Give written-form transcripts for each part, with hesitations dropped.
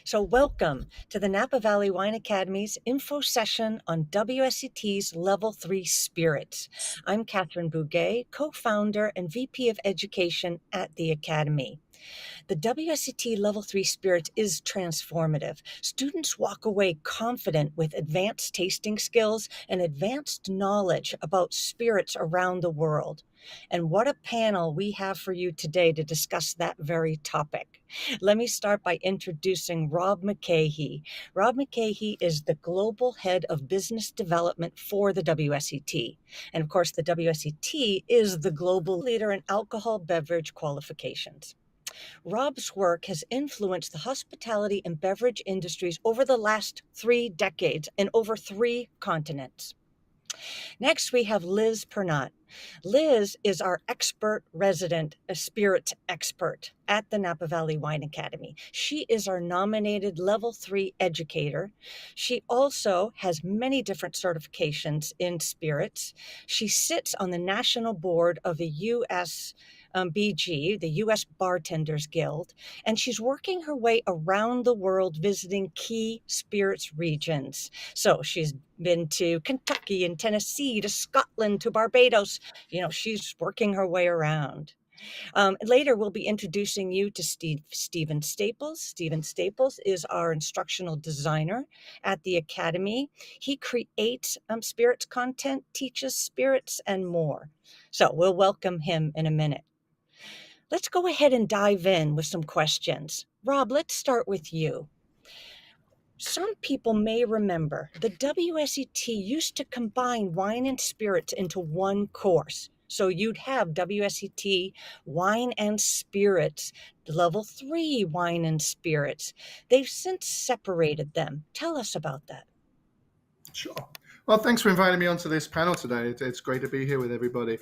So welcome to the Napa Valley Wine Academy's info session on WSET's Level 3 Spirits. I'm Catherine Bugue, co-founder and VP of Education at the Academy. The WSET Level 3 Spirit is transformative. Students walk away confident with advanced tasting skills and advanced knowledge about spirits around the world. And what a panel we have for you today to discuss that very topic. Let me start by introducing Rob McCaughey. Rob McCaughey is the Global Head of Business Development for the WSET. And of course, the WSET is the global leader in alcohol beverage qualifications. Rob's work has influenced the hospitality and beverage industries over the last 3 decades in over 3 continents. Next, we have Liz Pirnat. Liz is our expert resident, a spirits expert at the Napa Valley Wine Academy. She is our nominated Level 3 educator. She also has many different certifications in spirits. She sits on the national board of the USBG, the U.S. Bartenders Guild, and she's working her way around the world visiting key spirits regions. So she's been to Kentucky and Tennessee, to Scotland, to Barbados. She's working her way around. Later, we'll be introducing you to Stephen Staples. Stephen Staples is our instructional designer at the Academy. He creates spirits content, teaches spirits, and more. So we'll welcome him in a minute. Let's go ahead and dive in with some questions. Rob, let's start with you. Some people may remember the WSET used to combine wine and spirits into one course. So you'd have WSET Wine and Spirits, Level 3 Wine and Spirits. They've since separated them. Tell us about that. Sure. Well, thanks for inviting me onto this panel today. It's great to be here with everybody.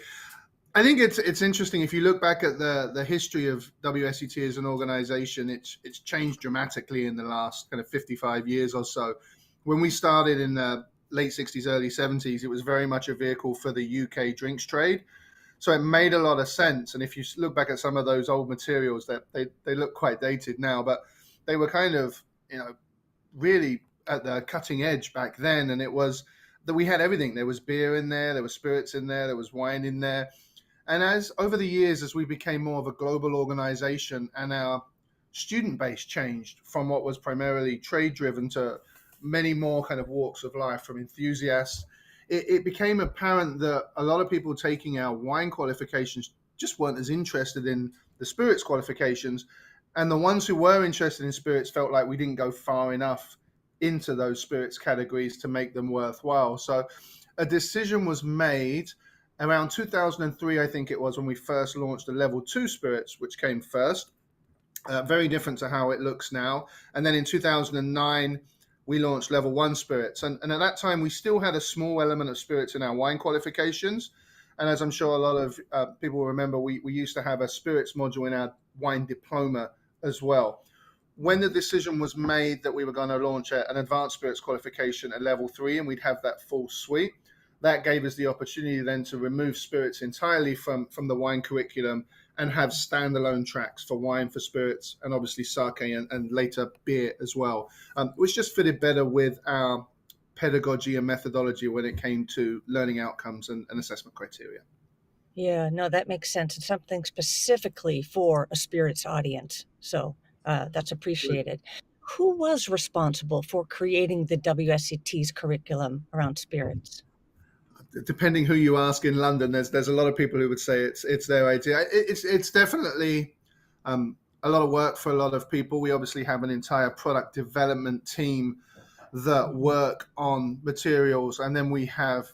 I think it's interesting. If you look back at the history of WSET as an organization, it's changed dramatically in the last kind of 55 years or so. When we started in the late 60s, early 70s, it was very much a vehicle for the UK drinks trade. So it made a lot of sense. And if you look back at some of those old materials, that they look quite dated now, but they were kind of, really at the cutting edge back then. And it was that we had everything. There was beer in there was spirits in there was wine in there. And as over the years, as we became more of a global organization and our student base changed from what was primarily trade driven to many more kind of walks of life, from enthusiasts, it became apparent that a lot of people taking our wine qualifications just weren't as interested in the spirits qualifications. And the ones who were interested in spirits felt like we didn't go far enough into those spirits categories to make them worthwhile. So a decision was made around 2003, I think it was, when we first launched the Level 2 spirits, which came first. Very different to how it looks now. And then in 2009, we launched Level 1 spirits. And at that time, we still had a small element of spirits in our wine qualifications. And as I'm sure a lot of people will remember, we used to have a spirits module in our wine diploma as well. When the decision was made that we were going to launch an advanced spirits qualification at Level 3, and we'd have that full suite, that gave us the opportunity then to remove spirits entirely from the wine curriculum and have standalone tracks for wine, for spirits, and obviously sake and later beer as well, which just fitted better with our pedagogy and methodology when it came to learning outcomes and assessment criteria. Yeah, no, that makes sense. It's something specifically for a spirits audience. So that's appreciated. Who was responsible for creating the WSET's curriculum around spirits? Depending who you ask in London, there's a lot of people who would say it's their idea. It's definitely a lot of work for a lot of people. We obviously have an entire product development team that work on materials, and then we have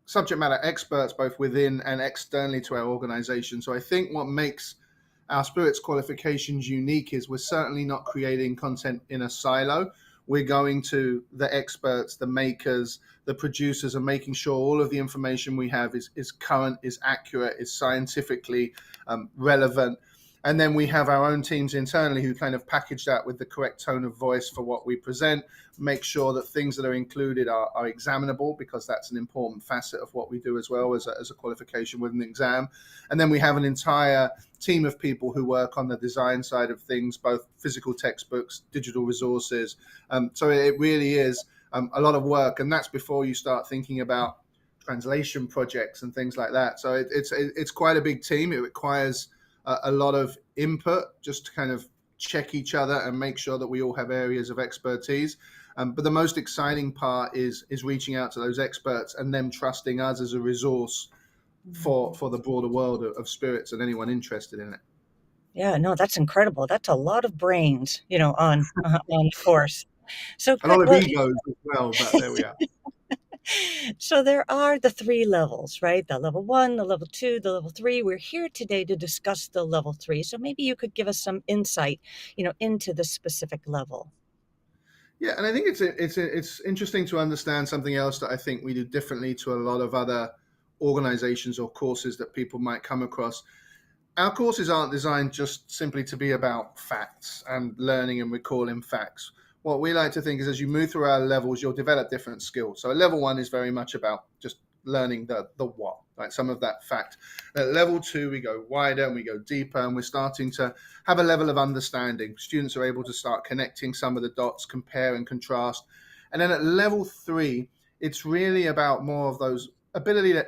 subject matter experts both within and externally to our organization. So I think what makes our spirits qualifications unique is we're certainly not creating content in a silo. We're going to the experts, the makers, the producers, and making sure all of the information we have is current, is accurate, is scientifically relevant. And then we have our own teams internally who kind of package that with the correct tone of voice for what we present, make sure that things that are included are examinable, because that's an important facet of what we do as well as a qualification with an exam. And then we have an entire team of people who work on the design side of things, both physical textbooks, digital resources. So it really is a lot of work. And that's before you start thinking about translation projects and things like that. So it's quite a big team. It requires a lot of input just to kind of check each other and make sure that we all have areas of expertise. But the most exciting part is reaching out to those experts and them trusting us as a resource for the broader world of spirits and anyone interested in it. Yeah, no, that's incredible. That's a lot of brains, on the course. So A lot good. of Well, egos as well, but there we are. so there are the three levels, right? The level 1, the level 2, the level 3. We're here today to discuss the level 3. So maybe you could give us some insight, into the specific level. Yeah, and I think it's interesting to understand something else that I think we do differently to a lot of other organizations or courses that people might come across. Our courses aren't designed just simply to be about facts and learning and recalling facts. What we like to think is as you move through our levels, you'll develop different skills. So level 1 is very much about just learning the what, right? Some of that fact. At level 2, we go wider and we go deeper, and we're starting to have a level of understanding. Students are able to start connecting some of the dots, compare and contrast. And then at level 3, it's really about more of those ability to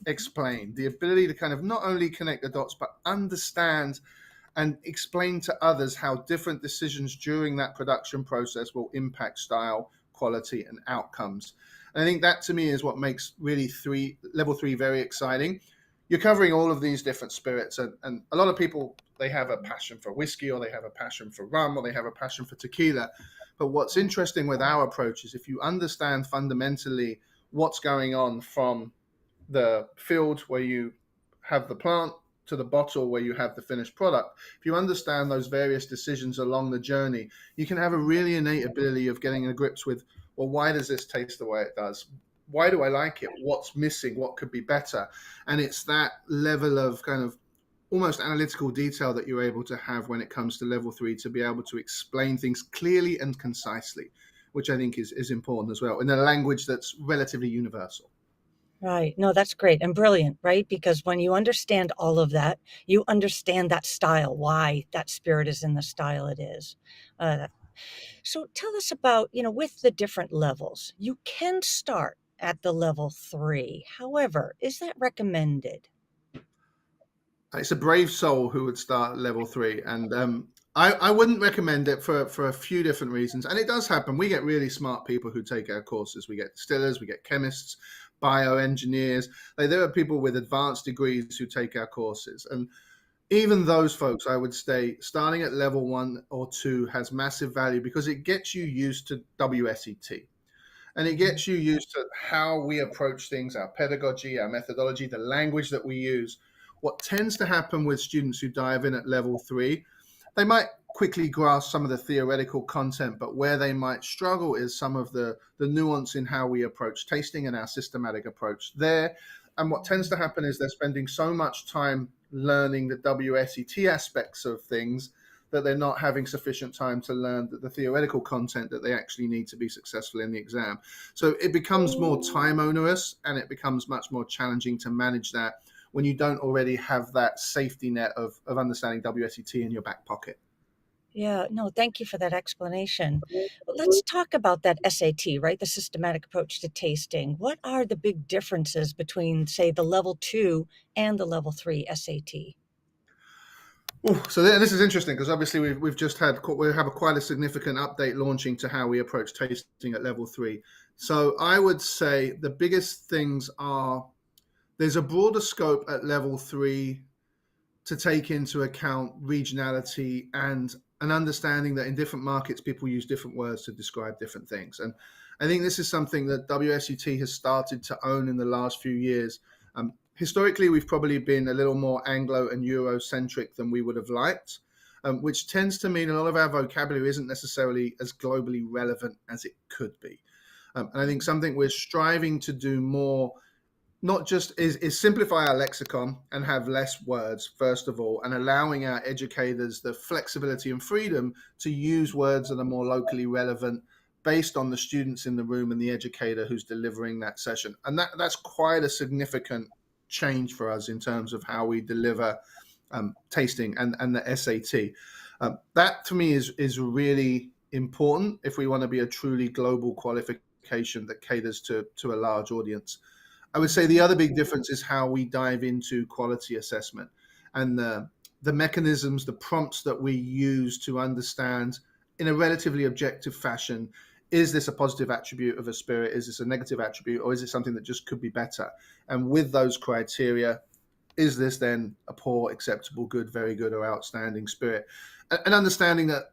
explain, the ability to kind of not only connect the dots, but understand and explain to others how different decisions during that production process will impact style, quality, and outcomes. And I think that to me is what makes really level 3 very exciting. You're covering all of these different spirits, and a lot of people, they have a passion for whiskey, or they have a passion for rum, or they have a passion for tequila. But what's interesting with our approach is if you understand fundamentally what's going on from the field where you have the plant to the bottle where you have the finished product, if you understand those various decisions along the journey, you can have a really innate ability of getting to grips with, well, why does this taste the way it does? Why do I like it? What's missing? What could be better? And it's that level of kind of almost analytical detail that you're able to have when it comes to level 3 to be able to explain things clearly and concisely, which I think is important as well, in a language that's relatively universal. Right. No, that's great and brilliant, right? Because when you understand all of that, you understand that style, why that spirit is in the style it is. Uh, so tell us about, with the different levels, you can start at the level 3. However, is that recommended? It's a brave soul who would start at level 3, and I wouldn't recommend it for a few different reasons. And it does happen. We get really smart people who take our courses. We get distillers, we get chemists, bioengineers. Like, there are people with advanced degrees who take our courses, and even those folks, I would say, starting at level 1 or 2 has massive value because it gets you used to WSET. And it gets you used to how we approach things, our pedagogy, our methodology, the language that we use. What tends to happen with students who dive in at level 3, they might quickly grasp some of the theoretical content, but where they might struggle is some of the nuance in how we approach tasting and our systematic approach there. And what tends to happen is they're spending so much time learning the WSET aspects of things that they're not having sufficient time to learn the theoretical content that they actually need to be successful in the exam. So it becomes more time onerous, and it becomes much more challenging to manage that when you don't already have that safety net of understanding WSET in your back pocket. Yeah, no, thank you for that explanation. Let's talk about that SAT, right? The systematic approach to tasting. What are the big differences between, say, the level 2 and the level 3 SAT? Ooh, so this is interesting because obviously we've just had we have quite a significant update launching to how we approach tasting at level 3. So I would say the biggest things are there's a broader scope at level 3 to take into account regionality and an understanding that in different markets people use different words to describe different things. And I think this is something that WSET has started to own in the last few years. Historically, we've probably been a little more Anglo and Eurocentric than we would have liked, which tends to mean a lot of our vocabulary isn't necessarily as globally relevant as it could be. And I think something we're striving to do more not just is simplify our lexicon and have less words first of all, and allowing our educators the flexibility and freedom to use words that are more locally relevant based on the students in the room and the educator who's delivering that session. And that's quite a significant change for us in terms of how we deliver tasting and the SAT. That to me is really important if we want to be a truly global qualification that caters to a large audience. I would say the other big difference is how we dive into quality assessment and the mechanisms, the prompts that we use to understand in a relatively objective fashion, is this a positive attribute of a spirit? Is this a negative attribute? Or is it something that just could be better? And with those criteria, is this then a poor, acceptable, good, very good, or outstanding spirit? And understanding that,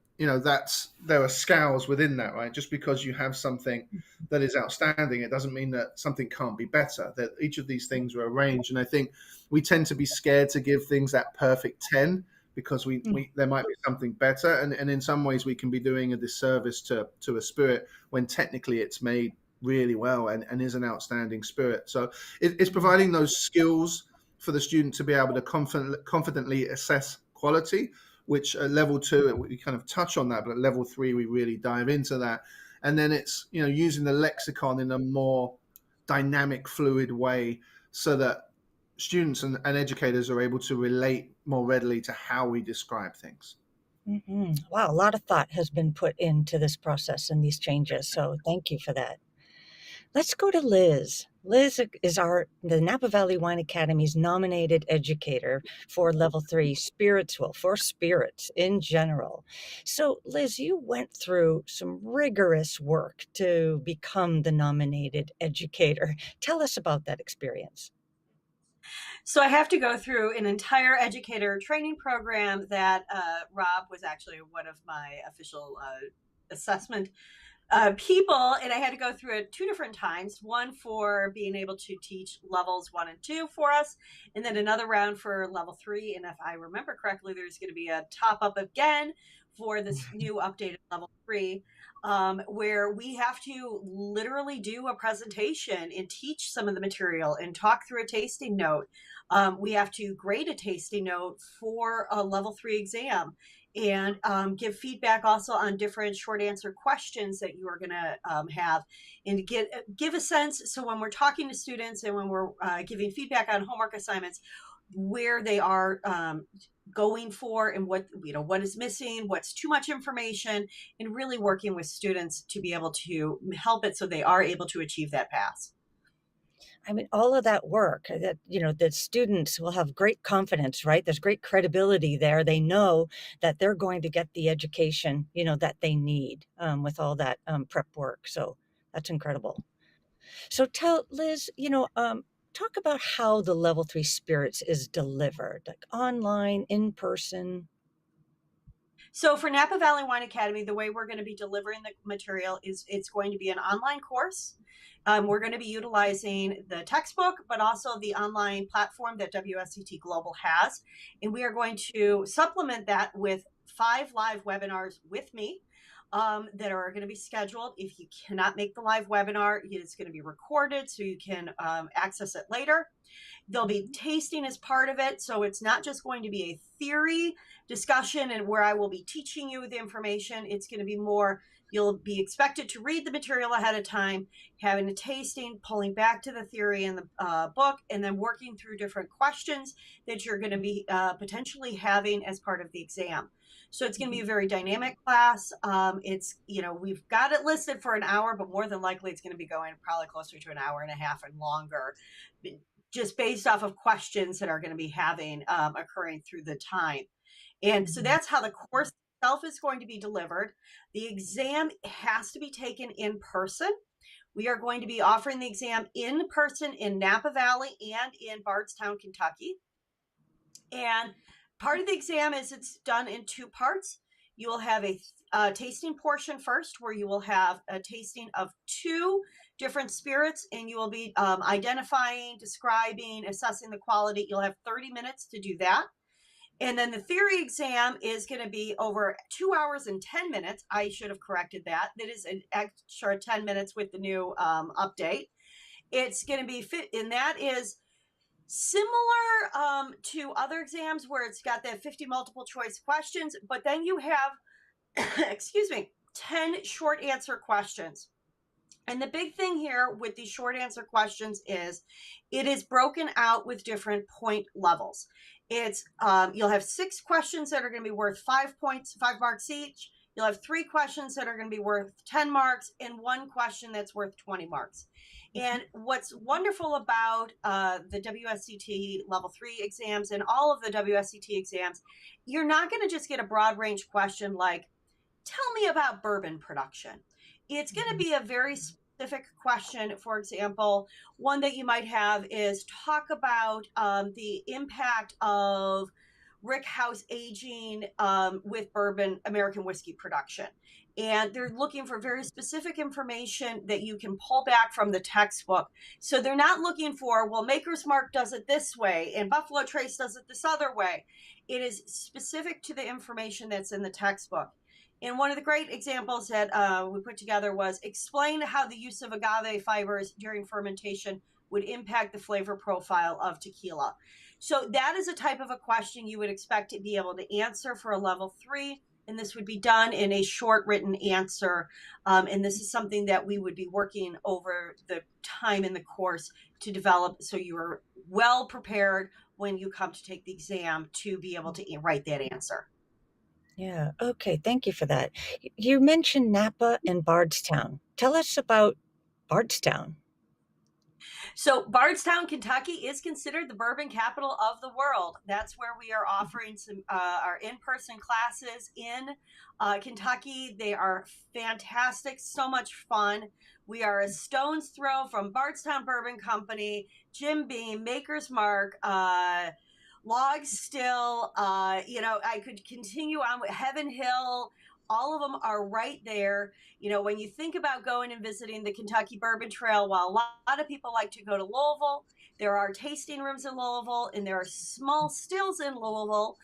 there are scales within that, right? Just because you have something that is outstanding, it doesn't mean that something can't be better. That each of these things are arranged, and I think we tend to be scared to give things that perfect 10 because we there might be something better, and in some ways we can be doing a disservice to a spirit when technically it's made really well and is an outstanding spirit. So it's providing those skills for the student to be able to confidently assess quality, which at level 2 we kind of touch on that, but at level 3 we really dive into that. And then it's using the lexicon in a more dynamic, fluid way so that students and educators are able to relate more readily to how we describe things. Wow, a lot of thought has been put into this process and these changes. So thank you for that. Let's go to Liz. Liz is the Napa Valley Wine Academy's nominated educator for level 3 spiritual, for spirits in general. So Liz, you went through some rigorous work to become the nominated educator. Tell us about that experience. So I have to go through an entire educator training program that Rob was actually one of my official assessment people, and I had to go through it 2 different times. One for being able to teach levels 1 and 2 for us, and then another round for level 3. And if I remember correctly, there's going to be a top up again for this new updated level 3, where we have to literally do a presentation and teach some of the material and talk through a tasting note. We have to grade a tasting note for a level 3 exam, and give feedback also on different short answer questions that you are going to have, and give a sense. So when we're talking to students and when we're giving feedback on homework assignments, where they are going for, and what is missing, what's too much information, and really working with students to be able to help it so they are able to achieve that pass. I mean, all of that work that, the students will have great confidence, right? There's great credibility there. They know that they're going to get the education, that they need with all that prep work. So that's incredible. So tell Liz, talk about how the level 3 spirits is delivered, like online, in person. So for Napa Valley Wine Academy, the way we're going to be delivering the material is it's going to be an online course. We're going to be utilizing the textbook, but also the online platform that WSET Global has. And we are going to supplement that with 5 live webinars with me that are going to be scheduled. If you cannot make the live webinar, it's going to be recorded so you can access it later. There'll be tasting as part of it. So it's not just going to be a theory discussion and where I will be teaching you the information. It's going to be more, you'll be expected to read the material ahead of time, having a tasting, pulling back to the theory in the book, and then working through different questions that you're going to be potentially having as part of the exam. So it's going to be a very dynamic class. We've got it listed for an hour, but more than likely it's going to be going probably closer to an hour and a half and longer, just based off of questions that are going to be occurring through the time. And so that's how the course itself is going to be delivered. The exam has to be taken in person. We are going to be offering the exam in person in Napa Valley and in Bardstown, Kentucky. And part of the exam is it's done in 2 parts. You will have a tasting portion first, where you will have a tasting of 2 different spirits, and you will be identifying, describing, assessing the quality. You'll have 30 minutes to do that. And then the theory exam is going to be over 2 hours and 10 minutes. I should have corrected that. That is an extra 10 minutes with the new update. It's going to be fit, and that is similar to other exams where it's got that 50 multiple choice questions, but then you have, excuse me, 10 short answer questions. And the big thing here with these short answer questions is it is broken out with different point levels. It's you'll have 6 questions that are going to be worth 5 points, 5 marks each. You'll have 3 questions that are going to be worth 10 marks and 1 question that's worth 20 marks. And what's wonderful about the WSET Level 3 exams and all of the WSET exams, you're not going to just get a broad range question like, tell me about bourbon production. It's going to be a very specific question. For example, one that you might have is talk about the impact of rick house aging with bourbon American whiskey production. And they're looking for very specific information that you can pull back from the textbook. So they're not looking for, well, Maker's Mark does it this way and Buffalo Trace does it this other way. It is specific to the information that's in the textbook. And one of the great examples that we put together was explain how the use of agave fibers during fermentation would impact the flavor profile of tequila. So that is a type of a question you would expect to be able to answer for a level 3. And this would be done in a short written answer. And this is something that we would be working over the time in the course to develop so you are well prepared when you come to take the exam to be able to write that answer. Yeah. Okay. Thank you for that. You mentioned Napa and Bardstown. Tell us about Bardstown. So Bardstown, Kentucky is considered the bourbon capital of the world. That's where we are offering some our in-person classes in Kentucky. They are fantastic, so much fun. We are a stone's throw from Bardstown Bourbon Company, Jim Beam, Maker's Mark, Log Still, I could continue on with Heaven Hill. All of them are right there. When you think about going and visiting the Kentucky Bourbon Trail, while a lot of people like to go to Louisville, there are tasting rooms in Louisville, and there are small stills in Louisville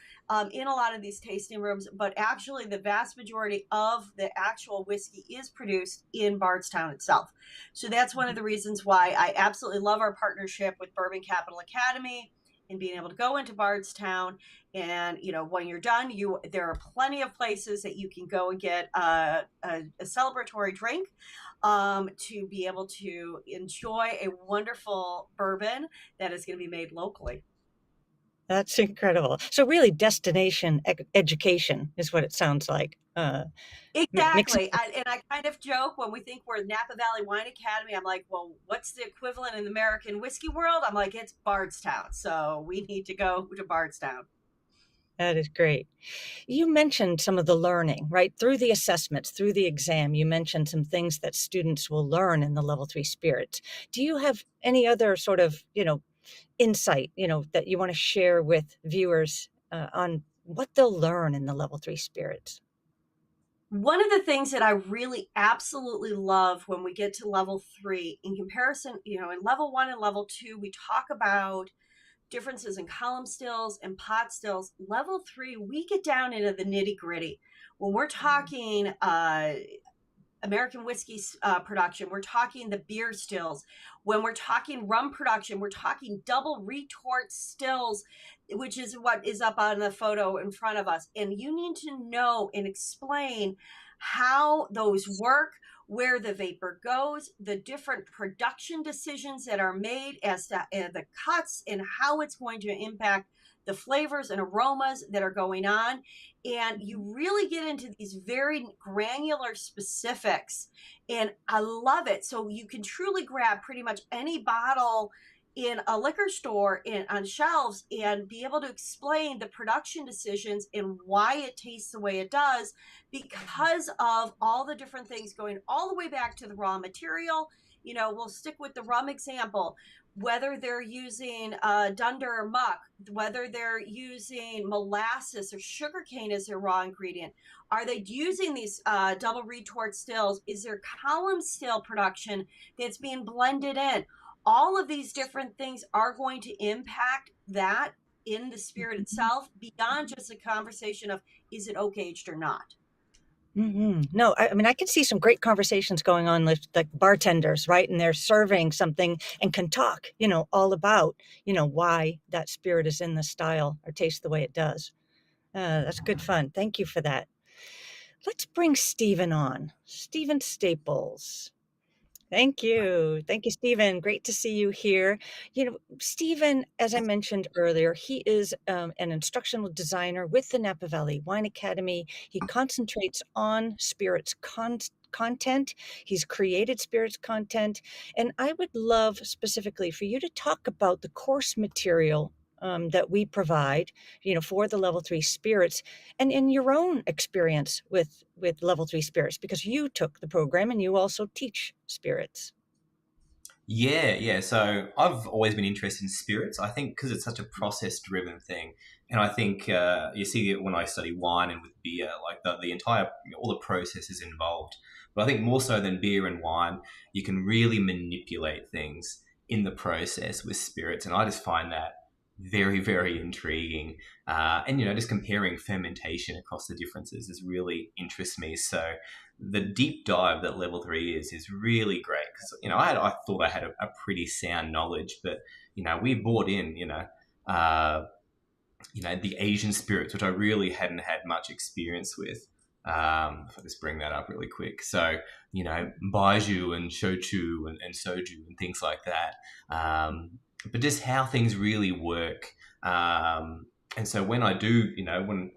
in a lot of these tasting rooms. But actually, the vast majority of the actual whiskey is produced in Bardstown itself. So that's one of the reasons why I absolutely love our partnership with Bourbon Capital Academy and being able to go into Bardstown. And, when you're done, there are plenty of places that you can go and get a celebratory drink to be able to enjoy a wonderful bourbon that is going to be made locally. That's incredible. So really destination education is what it sounds like. Exactly. And I kind of joke when we think we're Napa Valley Wine Academy, I'm like, well, what's the equivalent in the American whiskey world? I'm like, it's Bardstown. So we need to go to Bardstown. That is great. You mentioned some of the learning, right? Through the assessments, through the exam, you mentioned some things that students will learn in the Level 3 Spirits. Do you have any other sort of, insight, that you want to share with viewers on what they'll learn in the Level 3 Spirits? One of the things that I really absolutely love when we get to level 3 in comparison, in level 1 and level 2, we talk about differences in column stills and pot stills. Level 3, we get down into the nitty gritty. When we're talking American whiskey production, we're talking the beer stills. When we're talking rum production, we're talking double retort stills, which is what is up on the photo in front of us. And you need to know and explain how those work, where the vapor goes, the different production decisions that are made as to the cuts and how it's going to impact the flavors and aromas that are going on. And you really get into these very granular specifics. And I love it. So you can truly grab pretty much any bottle in a liquor store on shelves and be able to explain the production decisions and why it tastes the way it does because of all the different things going all the way back to the raw material. We'll stick with the rum example. Whether they're using dunder or muck, whether they're using molasses or sugarcane as their raw ingredient, are they using these double retort stills? Is there column still production that's being blended in? All of these different things are going to impact that in the spirit itself beyond just a conversation of is it oak aged or not. No, I mean, I can see some great conversations going on with like bartenders, right? And they're serving something and can talk, all about, why that spirit is in the style or tastes the way it does. That's good fun. Thank you for that. Let's bring Stephen on. Stephen Staples. Thank you. Thank you, Stephen. Great to see you here. Stephen, as I mentioned earlier, he is an instructional designer with the Napa Valley Wine Academy. He concentrates on spirits content. He's created spirits content. And I would love specifically for you to talk about the course material that we provide, for the level 3 spirits, and in your own experience with level 3 spirits, because you took the program and you also teach spirits. Yeah. So I've always been interested in spirits. I think because it's such a process-driven thing, and I think you see it when I study wine and with beer, like the entire all the processes involved. But I think more so than beer and wine, you can really manipulate things in the process with spirits, and I just find that very, very intriguing. And just comparing fermentation across the differences is really interests me. So the deep dive that level 3 is really great because I thought I had a pretty sound knowledge, but we brought in the Asian spirits, which I really hadn't had much experience with. If I just bring that up really quick, so baijiu and shochu and soju and things like that, but just how things really work. And so when I do, when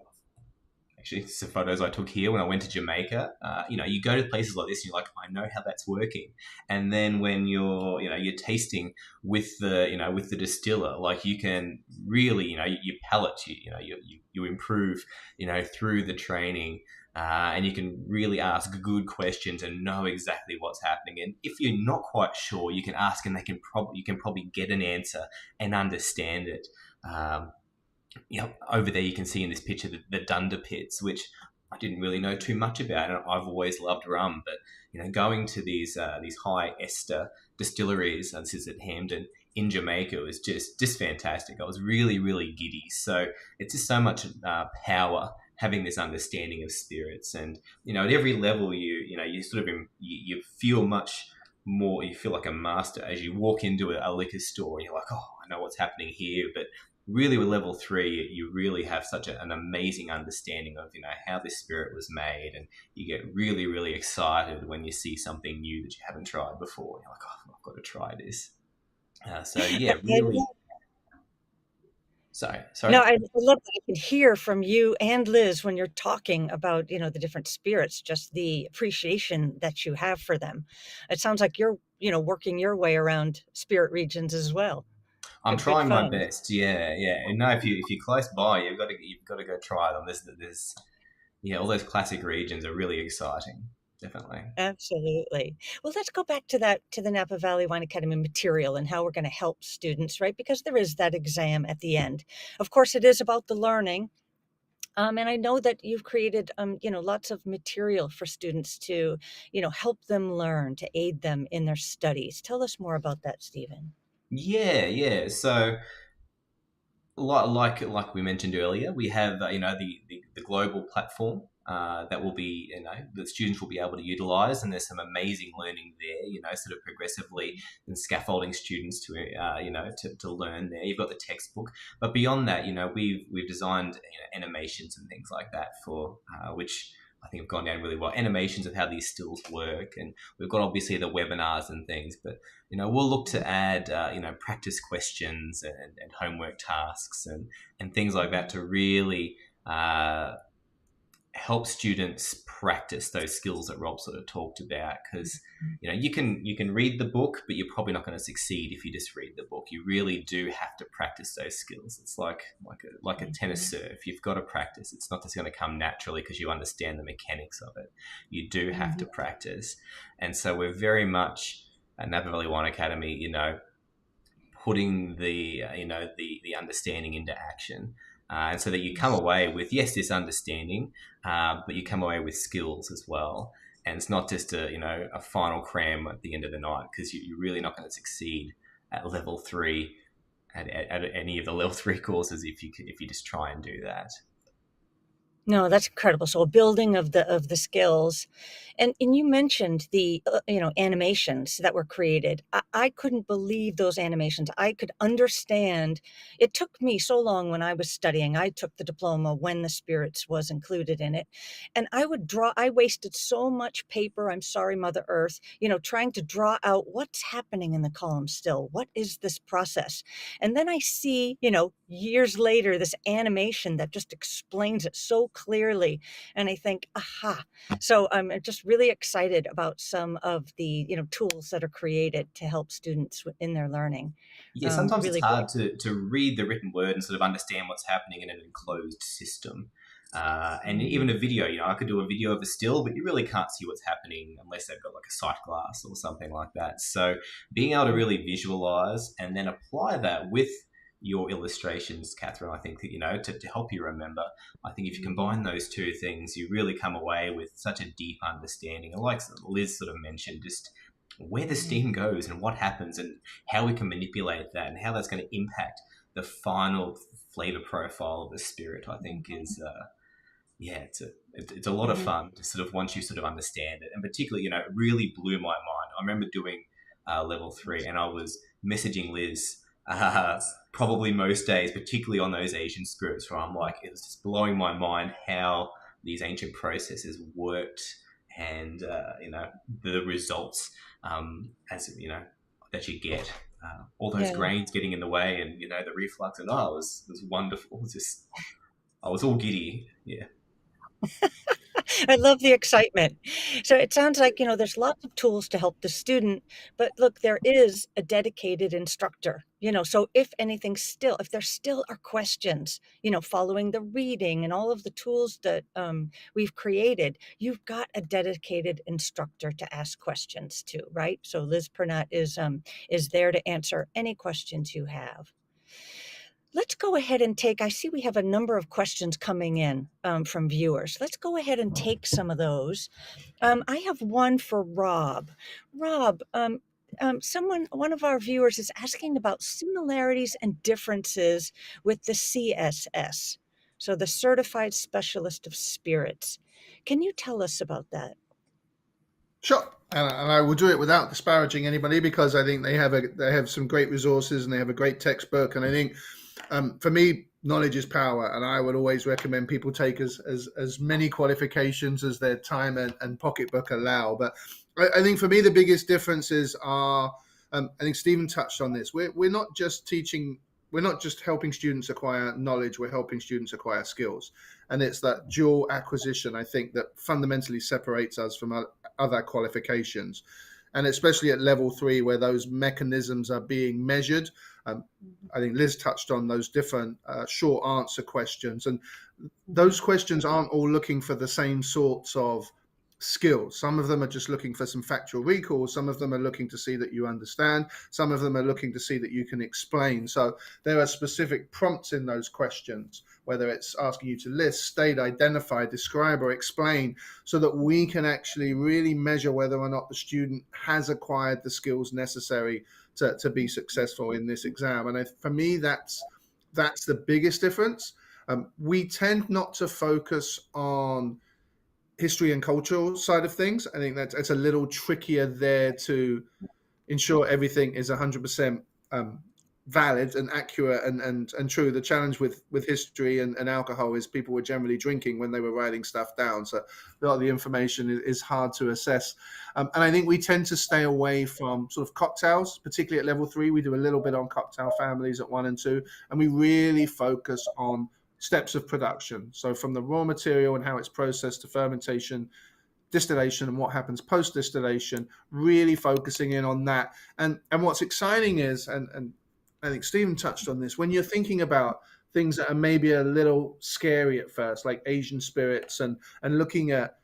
actually, some photos I took here when I went to Jamaica. You go to places like this, and you're like, I know how that's working. And then when you're tasting with the distiller, like you can really, your palate, you improve, through the training. And you can really ask good questions and know exactly what's happening. And if you're not quite sure, you can ask, and you can probably get an answer and understand it. Over there you can see in this picture the Dunder pits, which I didn't really know too much about, and I've always loved rum. But going to these high ester distilleries, this is at Hamden in Jamaica, was just fantastic. I was really, really giddy. So it's just so much power having this understanding of spirits, and at every level you sort of you feel much more. You feel like a master as you walk into a liquor store, and you're like, oh, I know what's happening here, but really with level 3 you really have such an amazing understanding of how this spirit was made, and you get really, really excited when you see something new that you haven't tried before. You're like, oh, I've got to try this. So yeah, really. Sorry. No, I love that I can hear from you and Liz when you're talking about the different spirits, just the appreciation that you have for them. It sounds like you're working your way around spirit regions as well. I'm Good trying my fun. best. Yeah. And no, if you're close by, you've got to go try them. There's all those classic regions are really exciting. Definitely. Absolutely. Well, let's go back to the Napa Valley Wine Academy material and how we're going to help students, right? Because there is that exam at the end. Of course, it is about the learning. And I know that you've created, lots of material for students to, help them learn, to aid them in their studies. Tell us more about that, Stephen. Yeah. So like we mentioned earlier, we have the global platform that will be that students will be able to utilize, and there's some amazing learning there. Sort of progressively and scaffolding students to learn there. You've got the textbook, but beyond that, we've designed animations and things like that for which I think have gone down really well. Animations of how these stills work, and we've got obviously the webinars and things, but we'll look to add practice questions and homework tasks and things like that to really help students practice those skills that Rob sort of talked about. Because you can read the book, but you're probably not going to succeed if you just read the book. You really do have to practice those skills. It's like a tennis serve. You've got to practice. It's not just going to come naturally because you understand the mechanics of it. You do have to practice. And so we're very much at Napa Valley Wine Academy, putting the understanding into action. And so that you come away with, yes, this understanding, but you come away with skills as well. And it's not just a final cram at the end of the night, because you're really not going to succeed at level 3 at any of the level 3 courses if you just try and do that. No, that's incredible. So a building of the skills, and you mentioned the animations that were created. I couldn't believe those animations. I could understand. It took me so long when I was studying. I took the diploma when the spirits was included in it, and I would draw. I wasted so much paper. I'm sorry, Mother Earth. Trying to draw out what's happening in the column still. What is this process? And then I see, years later, this animation that just explains it so clearly. And I think, aha. So I'm just really excited about some of the, tools that are created to help students in their learning. Yeah, sometimes it's Really great. hard to read the written word and sort of understand what's happening in an enclosed system. And even a video, I could do a video of a still, but you really can't see what's happening unless they've got like a sight glass or something like that. So being able to really visualize and then apply that with your illustrations, Catherine, I think that, to help you remember, I think if you combine those two things, you really come away with such a deep understanding. And like Liz sort of mentioned, just where the steam goes and what happens and how we can manipulate that and how that's going to impact the final flavor profile of the spirit, I think is it's a lot of fun to sort of once you sort of understand it. And particularly, it really blew my mind. I remember doing level 3 and I was messaging Liz probably most days, particularly on those Asian spirits, where I'm like, it was just blowing my mind how these ancient processes worked and the results that you get, all those grains getting in the way, and the reflux, and it was wonderful. It was just, I was all giddy. Yeah. I love the excitement. So it sounds like, there's lots of tools to help the student, but look, there is a dedicated instructor, so if there still are questions, following the reading and all of the tools that we've created, you've got a dedicated instructor to ask questions to, right? So Liz Pirnat is there to answer any questions you have. Let's go ahead and I see we have a number of questions coming in from viewers. Let's go ahead and take some of those. I have one for Rob. Rob, one of our viewers is asking about similarities and differences with the CSS, so the Certified Specialist of Spirits. Can you tell us about that? Sure, and I will do it without disparaging anybody, because I think they have some great resources and they have a great textbook. And I think for me, knowledge is power, and I would always recommend people take as many qualifications as their time and pocketbook allow. But I think for me, the biggest differences are, I think Stephen touched on this. We're not just teaching. We're not just helping students acquire knowledge, we're helping students acquire skills. And it's that dual acquisition, I think, that fundamentally separates us from other qualifications. And especially at level 3, where those mechanisms are being measured. I think Liz touched on those different short answer questions. And those questions aren't all looking for the same sorts of skills. Some of them are just looking for some factual recall. Some of them are looking to see that you understand. Some of them are looking to see that you can explain. So there are specific prompts in those questions, whether it's asking you to list, state, identify, describe, or explain, so that we can actually really measure whether or not the student has acquired the skills necessary to be successful in this exam. And for me, that's the biggest difference. We tend not to focus on history and cultural side of things. I think that's a little trickier there to ensure everything is 100% valid and accurate and true. The challenge with history and alcohol is people were generally drinking when they were writing stuff down. So a lot of the information is hard to assess. And I think we tend to stay away from sort of cocktails, particularly at level 3. We do a little bit on cocktail families at 1 and 2, and we really focus on steps of production. So from the raw material and how it's processed to fermentation, distillation, and what happens post distillation, really focusing in on that. And what's exciting is, and I think Stephen touched on this, when you're thinking about things that are maybe a little scary at first, like Asian spirits, and looking at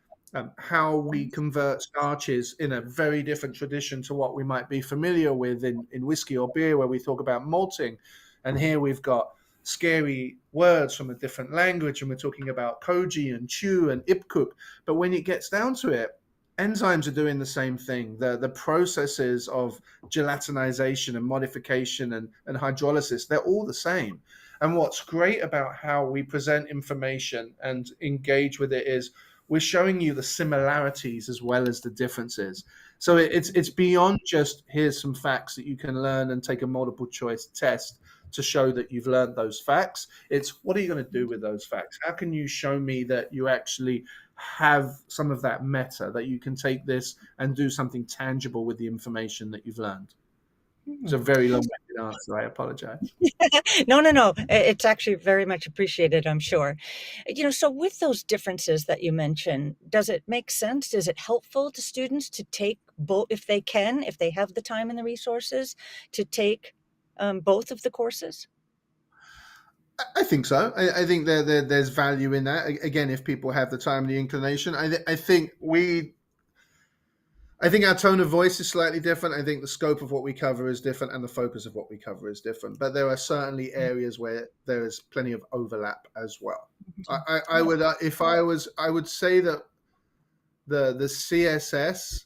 how we convert starches in a very different tradition to what we might be familiar with in whiskey or beer, where we talk about malting. And here we've got scary words from a different language, and we're talking about koji and chu and ipkuk. But when it gets down to it, enzymes are doing the same thing. The processes of gelatinization and modification and hydrolysis, they're all the same. And what's great about how we present information and engage with it is we're showing you the similarities as well as the differences. So it's beyond just here's some facts that you can learn and take a multiple choice test to show that you've learned those facts. It's what are you going to do with those facts? How can you show me that you actually have some of that meta, that you can take this and do something tangible with the information that you've learned? It's a very long-winded answer. I apologize. No. It's actually very much appreciated, I'm sure. So with those differences that you mentioned, does it make sense? Is it helpful to students to take both, if they can, if they have the time and the resources, to take both of the courses? I think so. I think there's value in that. Again, if people have the time and the inclination, I think our tone of voice is slightly different. I think the scope of what we cover is different and the focus of what we cover is different. But there are certainly areas where there is plenty of overlap as well. I would, I would say that the CSS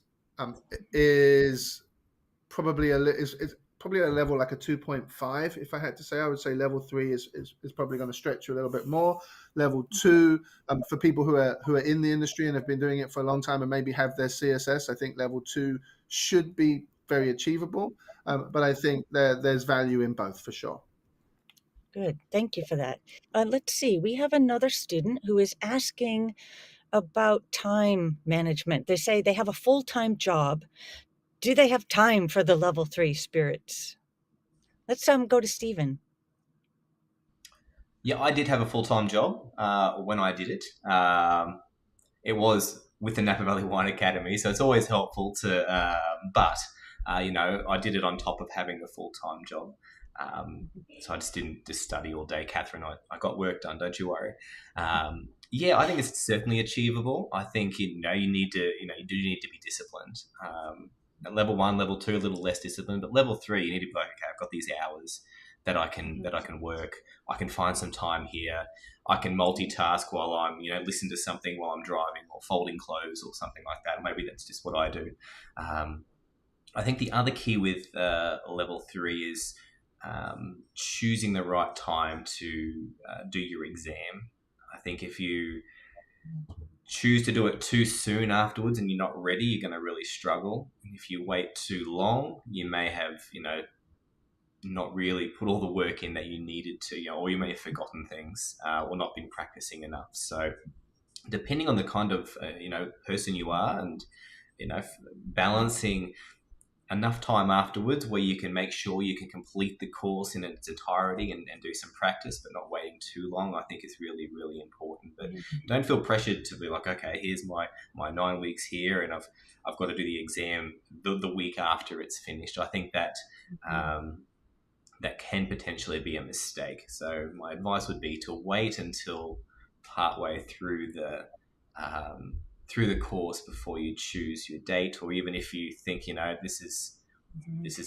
is probably is probably a level like a 2.5. If I had to say, I would say level 3 is probably going to stretch you a little bit more. Level 2, for people who are in the industry and have been doing it for a long time and maybe have their CSS, I think level 2 should be very achievable. But I think there's value in both for sure. Good. Thank you for that. Let's see. We have another student who is asking about time management. They say they have a full-time job. Do they have time for the level 3 spirits? Let's go to Stephen. Yeah, I did have a full-time job when I did it. It was with the Napa Valley Wine Academy, so it's always helpful to, but I did it on top of having the full-time job. So I just didn't just study all day, Catherine. I got work done, don't you worry. Yeah, I think it's certainly achievable. I think you need to you do need to be disciplined. At level 1, level 2, a little less disciplined, but level 3, you need to be like, okay, I've got these hours that I can work. I can find some time here. I can multitask while I'm listen to something while I'm driving or folding clothes or something like that. Maybe that's just what I do. I think the other key with level 3 is choosing the right time to do your exam. I think if you choose to do it too soon afterwards and you're not ready, you're going to really struggle. And if you wait too long, you may have, not really put all the work in that you needed to, or you may have forgotten things or not been practicing enough. So depending on the kind of, person you are and, balancing enough time afterwards where you can make sure you can complete the course in its entirety and do some practice, but not waiting too long, I think is really, really important. But don't feel pressured to be like, okay, here's my 9 weeks here and I've got to do the exam the week after it's finished. I think that that can potentially be a mistake. So my advice would be to wait until partway through the course before you choose your date, or even if you think this is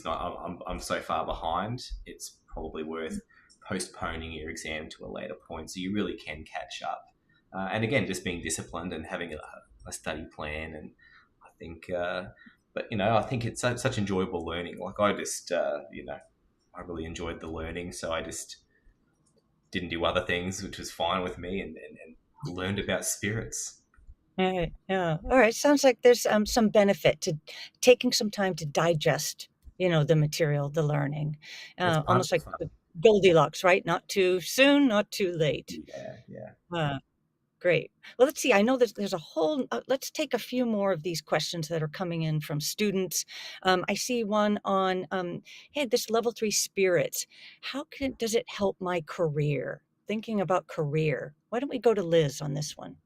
not, I'm so far behind, it's probably worth postponing your exam to a later point so you really can catch up. And again, just being disciplined and having a study plan. And I think, I think it's such enjoyable learning. Like I just, I really enjoyed the learning, so I just didn't do other things, which was fine with me, and learned about spirits. Yeah. All right. Sounds like there's some benefit to taking some time to digest, the material, the learning, almost like the Goldilocks, right? Not too soon, not too late. Yeah. Great. Well, let's see. I know there's a whole. Let's take a few more of these questions that are coming in from students. I see one on, hey, this level 3 spirits. How does it help my career? Thinking about career. Why don't we go to Liz on this one?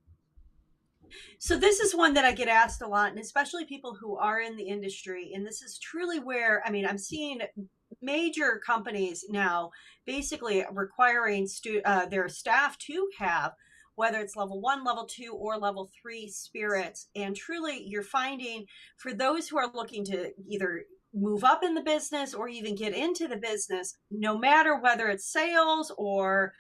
So this is one that I get asked a lot, and especially people who are in the industry. And this is truly where, I'm seeing major companies now basically requiring their staff to have, whether it's level 1, level 2, or level 3 spirits. And truly, you're finding for those who are looking to either move up in the business or even get into the business, no matter whether it's sales or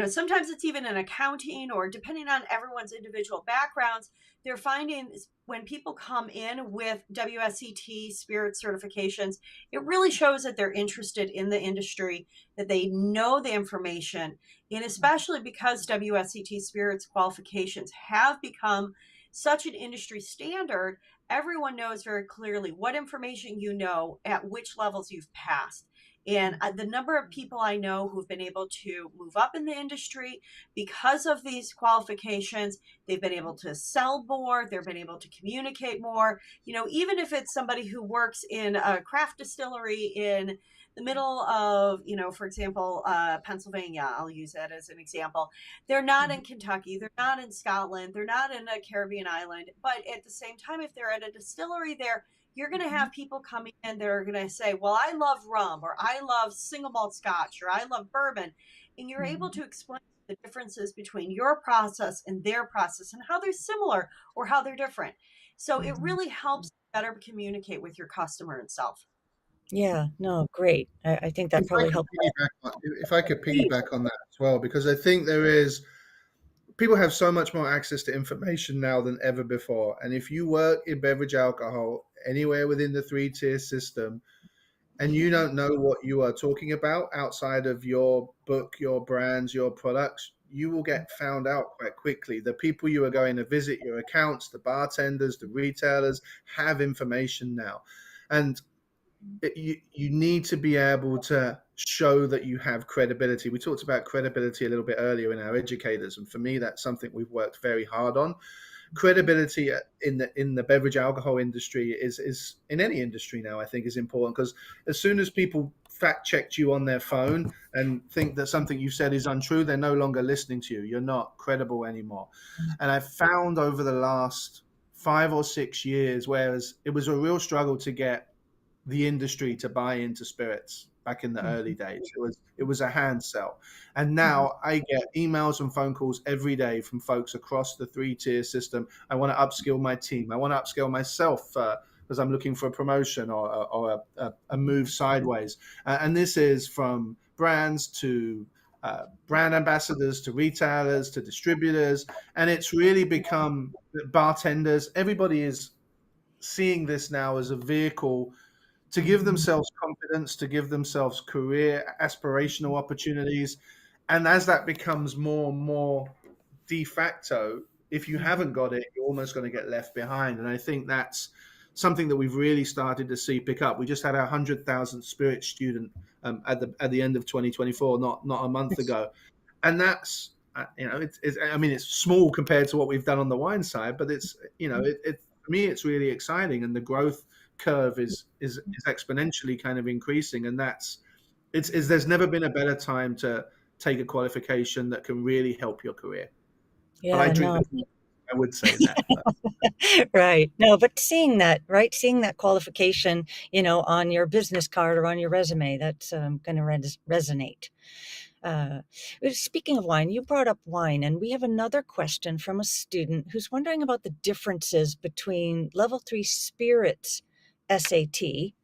Sometimes it's even in accounting, or depending on everyone's individual backgrounds, they're finding when people come in with WSET Spirit certifications, it really shows that they're interested in the industry, that they know the information, and especially because WSET Spirits qualifications have become such an industry standard, everyone knows very clearly what information you know at which levels you've passed. And the number of people I know who've been able to move up in the industry because of these qualifications, they've been able to sell more, they've been able to communicate more. Even if it's somebody who works in a craft distillery in the middle of, for example, Pennsylvania, I'll use that as an example. They're not in Kentucky, they're not in Scotland, they're not in a Caribbean island, but at the same time, if they're at a distillery there, you're going to have people coming in that are going to say, well, I love rum, or I love single malt scotch, or I love bourbon. And you're able to explain the differences between your process and their process, and how they're similar or how they're different. So it really helps better communicate with your customer itself. Yeah, no, great. I think that If I probably could helped. if I could piggyback on that as well, because I think people have so much more access to information now than ever before. And if you work in beverage alcohol anywhere within the 3-tier system, and you don't know what you are talking about outside of your book, your brands, your products, you will get found out quite quickly. The people you are going to visit, your accounts, the bartenders, the retailers, have information now. And you need to be able to show that you have credibility. We talked about credibility a little bit earlier in our educators, and for me, that's something we've worked very hard on. Credibility in the beverage alcohol industry is in any industry now, I think, is important, because as soon as people fact checked you on their phone and think that something you said is untrue, they're no longer listening to you. You're not credible anymore. And I've found over the last 5 or 6 years, whereas it was a real struggle to get the industry to buy into spirits back in the early days. It was a hand sell. And now I get emails and phone calls every day from folks across the 3-tier system. I want to upskill my team. I want to upskill myself because I'm looking for a promotion or a move sideways. And this is from brands to brand ambassadors to retailers to distributors. And it's really become bartenders. Everybody is seeing this now as a vehicle to give themselves confidence, to give themselves career aspirational opportunities. And as that becomes more and more de facto, if you haven't got it, you're almost going to get left behind. And I think that's something that we've really started to see pick up. We just had our 100,000 spirit student at the end of 2024, not a month ago. And that's, it's small compared to what we've done on the wine side, but it's, for me, it's really exciting. And the growth curve is exponentially kind of increasing, and there's never been a better time to take a qualification that can really help your career. Yeah, but I would say that. Right. No, but seeing that qualification, on your business card or on your resume, that's going to resonate. Speaking of wine, you brought up wine, and we have another question from a student who's wondering about the differences between Level 3 Spirits SAT,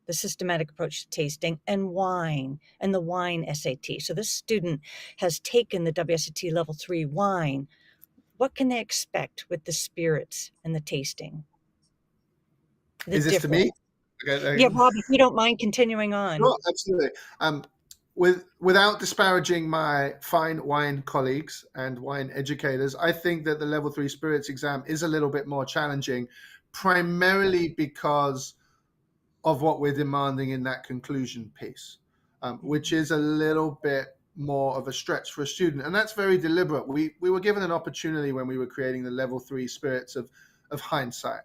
the systematic approach to tasting, and wine, and the wine SAT. So this student has taken the WSET Level 3 wine. What can they expect with the spirits and the tasting? Is this to me? Okay. Yeah, Bob, if you don't mind continuing on. No, absolutely. Without disparaging my fine wine colleagues and wine educators, I think that the Level 3 Spirits exam is a little bit more challenging, primarily because of what we're demanding in that conclusion piece, which is a little bit more of a stretch for a student. And that's very deliberate. We were given an opportunity when we were creating the Level 3 Spirits of hindsight.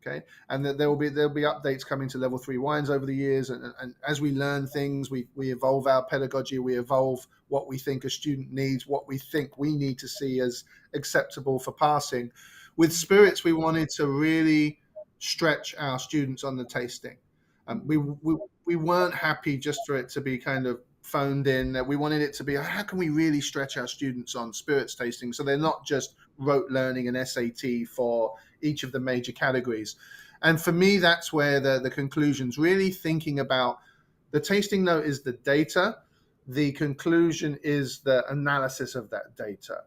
Okay, and that there'll be updates coming to Level 3 wines over the years, and as we learn things, we evolve our pedagogy, we evolve what we think a student needs, what we think we need to see as acceptable for passing. With spirits, we wanted to really stretch our students on the tasting. We weren't happy just for it to be kind of phoned in. We wanted it to be, how can we really stretch our students on spirits tasting so they're not just rote learning an SAT for each of the major categories. And for me, that's where the conclusions, really thinking about the tasting note is the data, the conclusion is the analysis of that data.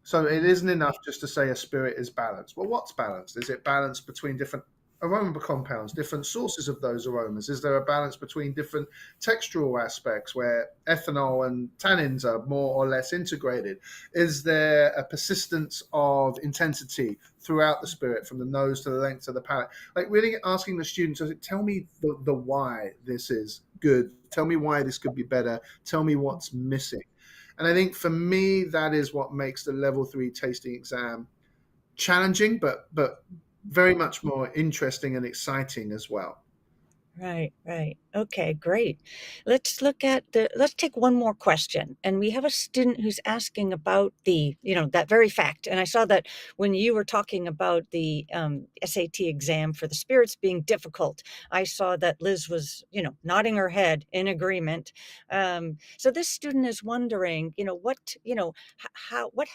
So it isn't enough just to say a spirit is balanced. Well, what's balanced? Is it balanced between different aroma compounds, different sources of those aromas? Is there a balance between different textural aspects where ethanol and tannins are more or less integrated? Is there a persistence of intensity throughout the spirit from the nose to the length of the palate? Like really asking the students, tell me the why this is good. Tell me why this could be better. Tell me what's missing. And I think for me, that is what makes the level 3 tasting exam challenging, but very much more interesting and exciting as well. Right. Okay, great. Let's take one more question. And we have a student who's asking about that very fact. And I saw that when you were talking about the SAT exam for the spirits being difficult, I saw that Liz was, nodding her head in agreement. So this student is wondering, what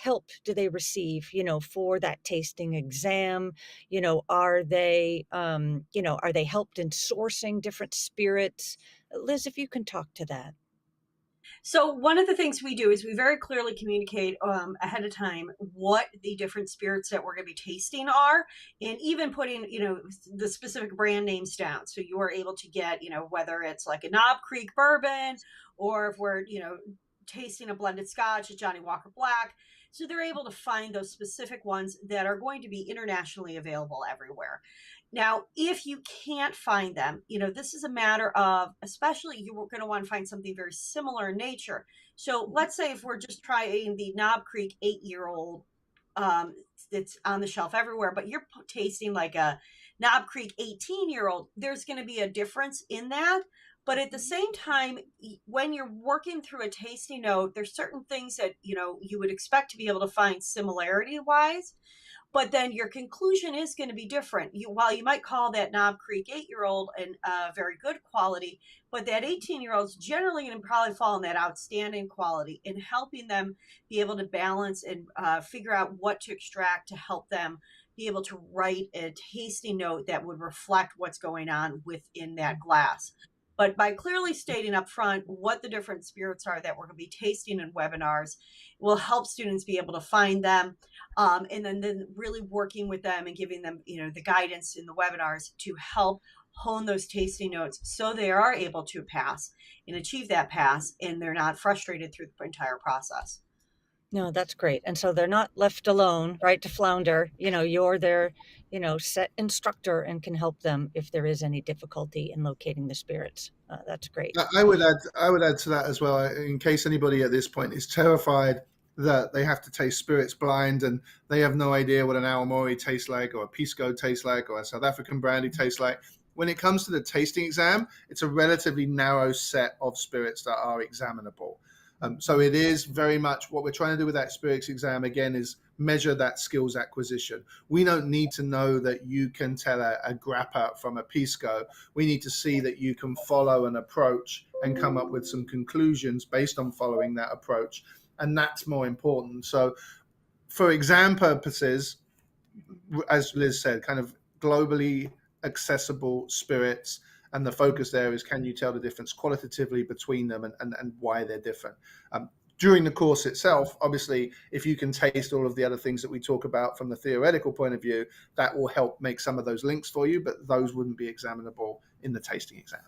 help do they receive, for that tasting exam? Are they helped in sourcing different spirits? Liz, if you can talk to that. So one of the things we do is we very clearly communicate ahead of time what the different spirits that we're going to be tasting are, and even putting, the specific brand names down. So you are able to get, whether it's like a Knob Creek bourbon, or if we're, tasting a blended Scotch, a Johnny Walker Black. So they're able to find those specific ones that are going to be internationally available everywhere. Now, if you can't find them, this is a matter of, especially you're going to want to find something very similar in nature. So let's say if we're just trying the Knob Creek 8-year-old, that's on the shelf everywhere, but you're tasting like a Knob Creek 18-year-old, there's going to be a difference in that. But at the same time, when you're working through a tasting note, there's certain things that, you would expect to be able to find similarity wise, but then your conclusion is going to be different. While you might call that Knob Creek 8-year-old and very good quality, but that 18-year-old is generally going to probably fall in that outstanding quality, in helping them be able to balance and figure out what to extract to help them be able to write a tasting note that would reflect what's going on within that glass. But by clearly stating up front what the different spirits are that we're going to be tasting in webinars will help students be able to find them. And then really working with them and giving them, the guidance in the webinars to help hone those tasting notes so they are able to pass and achieve that pass, and they're not frustrated through the entire process. No, that's great. And so they're not left alone, right, to flounder. You're their, set instructor and can help them if there is any difficulty in locating the spirits. That's great. I would add to that as well, in case anybody at this point is terrified that they have to taste spirits blind and they have no idea what an Awamori tastes like, or a Pisco tastes like, or a South African brandy tastes like. When it comes to the tasting exam, it's a relatively narrow set of spirits that are examinable. So it is very much what we're trying to do with that spirits exam, again, is measure that skills acquisition. We don't need to know that you can tell a grappa from a Pisco. We need to see that you can follow an approach and come up with some conclusions based on following that approach. And that's more important. So for exam purposes, as Liz said, kind of globally accessible spirits. And the focus there is, can you tell the difference qualitatively between them and why they're different? During the course itself, obviously, if you can taste all of the other things that we talk about from the theoretical point of view, that will help make some of those links for you, but those wouldn't be examinable in the tasting exam.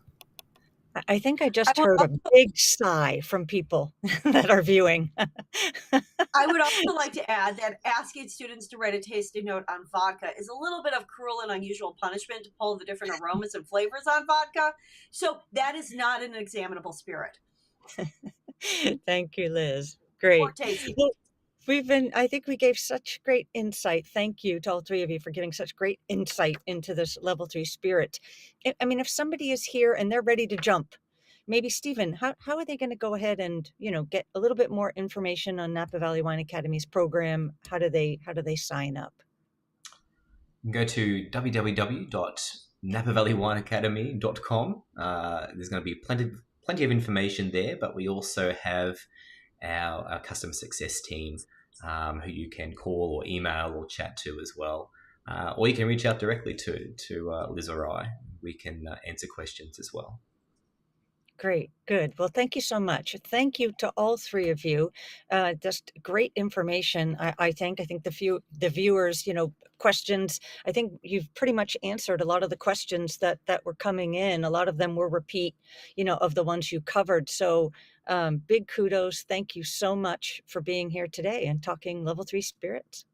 I think I just heard a big sigh from people that are viewing. I would also like to add that asking students to write a tasting note on vodka is a little bit of cruel and unusual punishment to pull the different aromas and flavors on vodka. So that is not an examinable spirit. Thank you, Liz. Great. Or tasting. Well, I think we gave such great insight. Thank you to all three of you for giving such great insight into this level 3 spirit. I mean, if somebody is here and they're ready to jump, maybe Stephen, how are they going to go ahead and, get a little bit more information on Napa Valley Wine Academy's program? How do they sign up? Go to www.napavalleywineacademy.com. There's going to be plenty of information there, but we also have our customer success team who you can call or email or chat to as well. Or you can reach out directly to Liz or I. We can answer questions as well. Great, good. Well, thank you so much. Thank you to all three of you. Just great information. I think. I think the viewers, questions. I think you've pretty much answered a lot of the questions that were coming in. A lot of them were repeat, of the ones you covered. So, big kudos. Thank you so much for being here today and talking level 3 spirits.